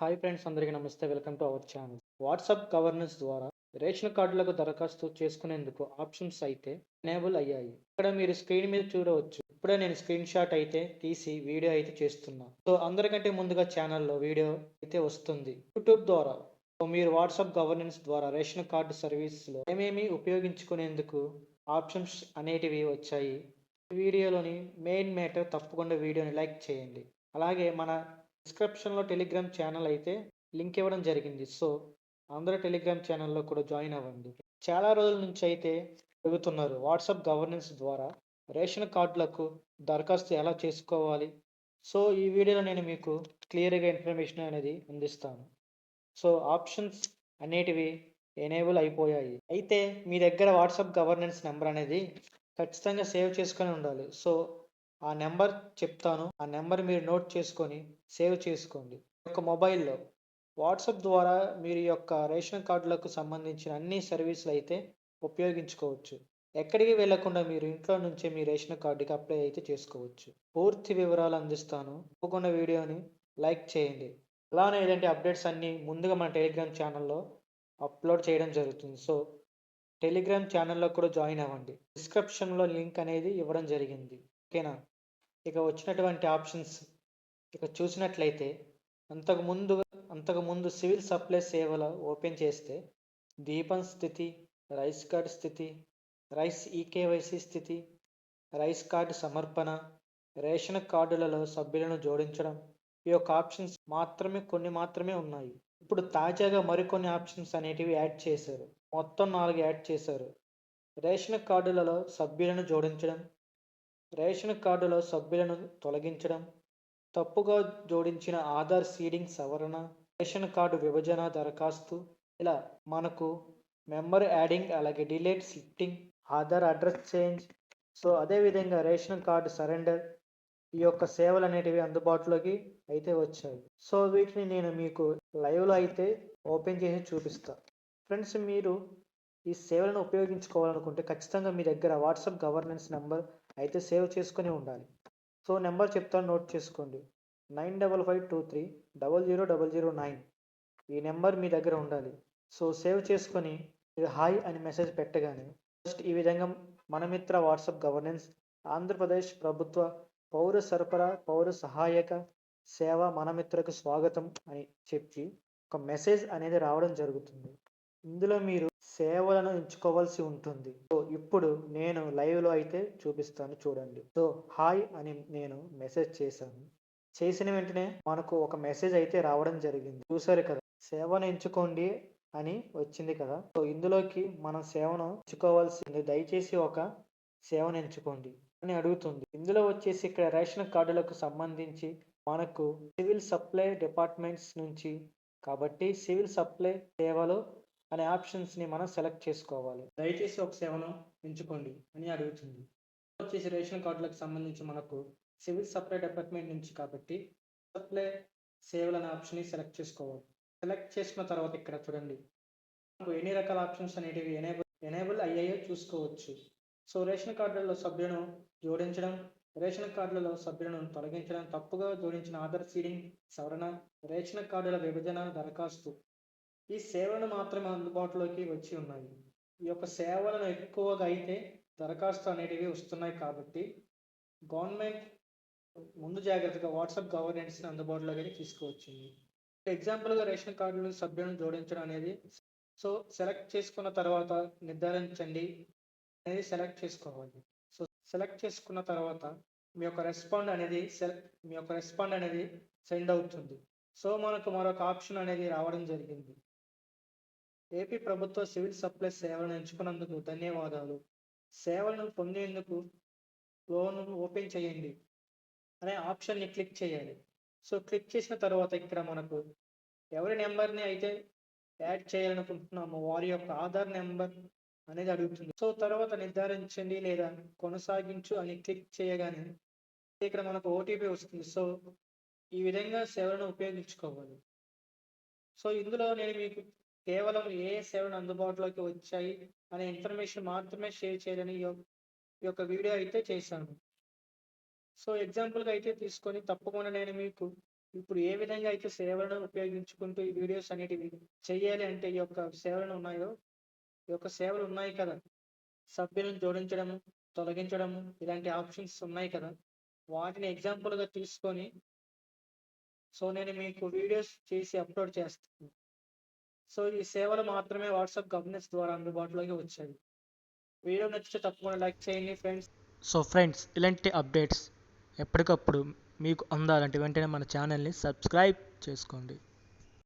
Hi friends, అందరికీ నమస్తే. Welcome to our channel. WhatsApp governance ద్వారా రేషన్ కార్డులకు దరఖాస్తు చేసుకునేందుకు ఆప్షన్స్ అయితే ఎనేబుల్ అయ్యాయి. ఇక్కడ మీరు స్క్రీన్ మీద చూడవచ్చు. ఇప్పుడే నేను స్క్రీన్ షాట్ అయితే తీసి వీడియో అయితే చేస్తున్నా. సో అందరికంటే ముందుగా ఛానల్లో వీడియో అయితే వస్తుంది. యూట్యూబ్ ద్వారా మీరు వాట్సాప్ గవర్నెన్స్ ద్వారా రేషన్ కార్డు సర్వీస్లో ఏమేమి ఉపయోగించుకునేందుకు ఆప్షన్స్ అనేటివి వచ్చాయి. వీడియోలోని మెయిన్ మ్యాటర్ తప్పకుండా వీడియోని లైక్ చేయండి. అలాగే మన డిస్క్రిప్షన్లో టెలిగ్రామ్ ఛానల్ అయితే లింక్ ఇవ్వడం జరిగింది. సో అందరూ టెలిగ్రామ్ ఛానల్లో కూడా జాయిన్ అవ్వండి. చాలా రోజుల నుంచి అయితే అడుగుతున్నారు వాట్సాప్ గవర్నెన్స్ ద్వారా రేషన్ కార్డులకు దరఖాస్తు ఎలా చేసుకోవాలి. సో ఈ వీడియోలో నేను మీకు క్లియర్గా ఇన్ఫర్మేషన్ అనేది అందిస్తాను. సో ఆప్షన్స్ అనేటివి ఎనేబుల్ అయిపోయాయి. అయితే మీ దగ్గర వాట్సాప్ గవర్నెన్స్ నెంబర్ అనేది ఖచ్చితంగా సేవ్ చేసుకొని ఉండాలి. సో ఆ నెంబర్ చెప్తాను. ఆ నెంబర్ మీరు నోట్ చేసుకొని సేవ్ చేసుకోండి. ఒక మొబైల్లో వాట్సాప్ ద్వారా మీరు యొక్క రేషన్ కార్డులకు సంబంధించిన అన్ని సర్వీసులు అయితే ఉపయోగించుకోవచ్చు. ఎక్కడికి వెళ్లకుండా మీరు ఇంట్లో నుంచే మీ రేషన్ కార్డుకి అప్లై అయితే చేసుకోవచ్చు. పూర్తి వివరాలు అందిస్తాను. తప్పకుండా వీడియోని లైక్ చేయండి. అలానే ఇలాంటి అప్డేట్స్ అన్నీ ముందుగా మన టెలిగ్రామ్ ఛానల్లో అప్లోడ్ చేయడం జరుగుతుంది. సో టెలిగ్రామ్ ఛానల్లో కూడా జాయిన్ అవ్వండి. డిస్క్రిప్షన్లో లింక్ అనేది ఇవ్వడం జరిగింది. ఓకేనా? ఇక వచ్చినటువంటి ఆప్షన్స్ ఇక చూసినట్లయితే అంతకుముందు అంతకుముందు సివిల్ సప్లై సేవలు ఓపెన్ చేస్తే దీపం స్థితి, రైస్ కార్డ్ స్థితి, రైస్ ఈకేవైసీ స్థితి, రైస్ కార్డు సమర్పణ, రేషన్ కార్డులలో సభ్యులను జోడించడం, ఈ యొక్క ఆప్షన్స్ కొన్ని మాత్రమే ఉన్నాయి. ఇప్పుడు తాజాగా మరికొన్ని ఆప్షన్స్ అనేటివి యాడ్ చేశారు. మొత్తం 4 యాడ్ చేశారు. రేషన్ కార్డులలో సభ్యులను జోడించడం, రేషన్ కార్డులో సభ్యులను తొలగించడం, తప్పుగా జోడించిన ఆధార్ సీడింగ్ సవరణ, రేషన్ కార్డు విభజన దరఖాస్తు, ఇలా మనకు మెంబర్ యాడింగ్, అలాగే delete shifting, Aadhaar address change. So అదేవిధంగా రేషన్ కార్డు సరెండర్, ఈ యొక్క సేవలు అనేటివి అందుబాటులోకి అయితే వచ్చాయి. సో వీటిని నేను మీకు లైవ్లో అయితే ఓపెన్ చేసి చూపిస్తా. ఫ్రెండ్స్, మీరు ఈ సేవలను ఉపయోగించుకోవాలనుకుంటే ఖచ్చితంగా మీ దగ్గర వాట్సాప్ గవర్నెన్స్ నెంబర్ అయితే సేవ్ చేసుకొని ఉండాలి. సో నెంబర్ చెప్తాను, నోట్ చేసుకోండి. 9552300009. ఈ నెంబర్ మీ దగ్గర ఉండాలి. సో సేవ్ చేసుకొని మీరు హాయ్ అని మెసేజ్ పెట్టగానే జస్ట్ ఈ విధంగా మనమిత్ర వాట్సాప్ గవర్నెన్స్ ఆంధ్రప్రదేశ్ ప్రభుత్వ పౌర సరఫరా పౌర సహాయక సేవ మనమిత్రకు స్వాగతం అని చెప్పి ఒక మెసేజ్ అనేది రావడం జరుగుతుంది. ఇందులో మీరు సేవలను ఎంచుకోవాల్సి ఉంటుంది. సో ఇప్పుడు నేను లైవ్లో అయితే చూపిస్తాను, చూడండి. సో హాయ్ అని నేను మెసేజ్ చేశాను. చేసిన వెంటనే మనకు ఒక మెసేజ్ అయితే రావడం జరిగింది. చూసారు కదా, సేవను ఎంచుకోండి అని వచ్చింది కదా. సో ఇందులోకి మనం సేవను ఎంచుకోవాల్సింది. దయచేసి ఒక సేవను ఎంచుకోండి అని అడుగుతుంది. ఇందులో వచ్చేసి ఇక్కడ రేషన్ కార్డులకు సంబంధించి మనకు సివిల్ సప్లై డిపార్ట్మెంట్స్ నుంచి కాబట్టి సివిల్ సప్లై సేవలు అనే ఆప్షన్స్ని మనం సెలెక్ట్ చేసుకోవాలి. దయచేసి ఒక సేవను ఎంచుకోండి అని అడుగుతుంది. వచ్చేసి రేషన్ కార్డులకు సంబంధించి మనకు సివిల్ సప్లై డిపార్ట్మెంట్ నుంచి కాబట్టి సప్లై సేవలు అనే ఆప్షన్ని సెలెక్ట్ చేసుకోవాలి. సెలెక్ట్ చేసుకున్న తర్వాత ఇక్కడ చూడండి, మనకు ఎన్ని రకాల ఆప్షన్స్ అనేటివి ఎనేబుల్ అయ్యాయో చూసుకోవచ్చు. సో రేషన్ కార్డులలో సభ్యులను జోడించడం, రేషన్ కార్డులలో సభ్యులను తొలగించడం, తప్పుగా జోడించిన ఆధార్ సీడింగ్ సవరణ, రేషన్ కార్డుల విభజన దరఖాస్తు, ఈ సేవలను మాత్రమే అందుబాటులోకి వచ్చి ఉన్నాయి. ఈ యొక్క సేవలను ఎక్కువగా అయితే దరఖాస్తు అనేటివి వస్తున్నాయి కాబట్టి గవర్నమెంట్ ముందు జాగ్రత్తగా వాట్సాప్ గవర్నెన్స్ని అందుబాటులోకి తీసుకువచ్చింది. ఎగ్జాంపుల్గా రేషన్ కార్డులను సభ్యులను జోడించడం అనేది, సో సెలెక్ట్ చేసుకున్న తర్వాత నిర్ధారించండి అనేది సెలెక్ట్ చేసుకోవాలి. సో సెలెక్ట్ చేసుకున్న తర్వాత మీ యొక్క రెస్పాండ్ అనేది సెండ్ అవుతుంది. సో మనకు మరొక ఆప్షన్ అనేది రావడం జరిగింది. ఏపీ ప్రభుత్వ సివిల్ సప్లై సేవలను ఎంచుకున్నందుకు ధన్యవాదాలు. సేవలను పొందేందుకు లోన్ ఓపెన్ చేయండి అనే ఆప్షన్ని క్లిక్ చేయాలి. సో క్లిక్ చేసిన తర్వాత ఇక్కడ మనకు ఎవరి నెంబర్ని అయితే యాడ్ చేయాలనుకుంటున్నామో వారి యొక్క ఆధార్ నెంబర్ అనేది అడుగుతుంది. సో తర్వాత నిర్ధారించండి లేదా కొనసాగించు అని క్లిక్ చేయగానే ఇక్కడ మనకు ఓటీపీ వస్తుంది. సో ఈ విధంగా సేవలను ఉపయోగించుకోవాలి. సో ఇందులో నేను మీకు కేవలం ఏ సేవలు అందుబాటులోకి వచ్చాయి అనే ఇన్ఫర్మేషన్ మాత్రమే షేర్ చేయాలని ఈ యొక్క వీడియో అయితే చేశాను. సో ఎగ్జాంపుల్గా అయితే తీసుకొని తప్పకుండా నేను మీకు ఇప్పుడు ఏ విధంగా అయితే సేవలను ఉపయోగించుకుంటూ ఈ వీడియోస్ అనేటివి చెయ్యాలి అంటే ఈ యొక్క సేవలను ఉన్నాయో, ఈ యొక్క సేవలు ఉన్నాయి కదా, సభ్యులను జోడించడము, తొలగించడము, ఇలాంటి ఆప్షన్స్ ఉన్నాయి కదా, వాటిని ఎగ్జాంపుల్గా తీసుకొని నేను మీకు వీడియోస్ చేసి అప్లోడ్ చేస్తాను. ఈ సేవలు మాత్రమే వాట్సాప్ గవర్నెన్స్ ద్వారా అందుబాటులోకి వచ్చాయి. వీడియో నచ్చితే తప్పకుండా లైక్ చేయండి ఫ్రెండ్స్. ఫ్రెండ్స్, ఇలాంటి అప్డేట్స్ ఎప్పటికప్పుడు మీకు అందాలంటే వెంటనే మన ఛానల్ని సబ్స్క్రైబ్ చేసుకోండి.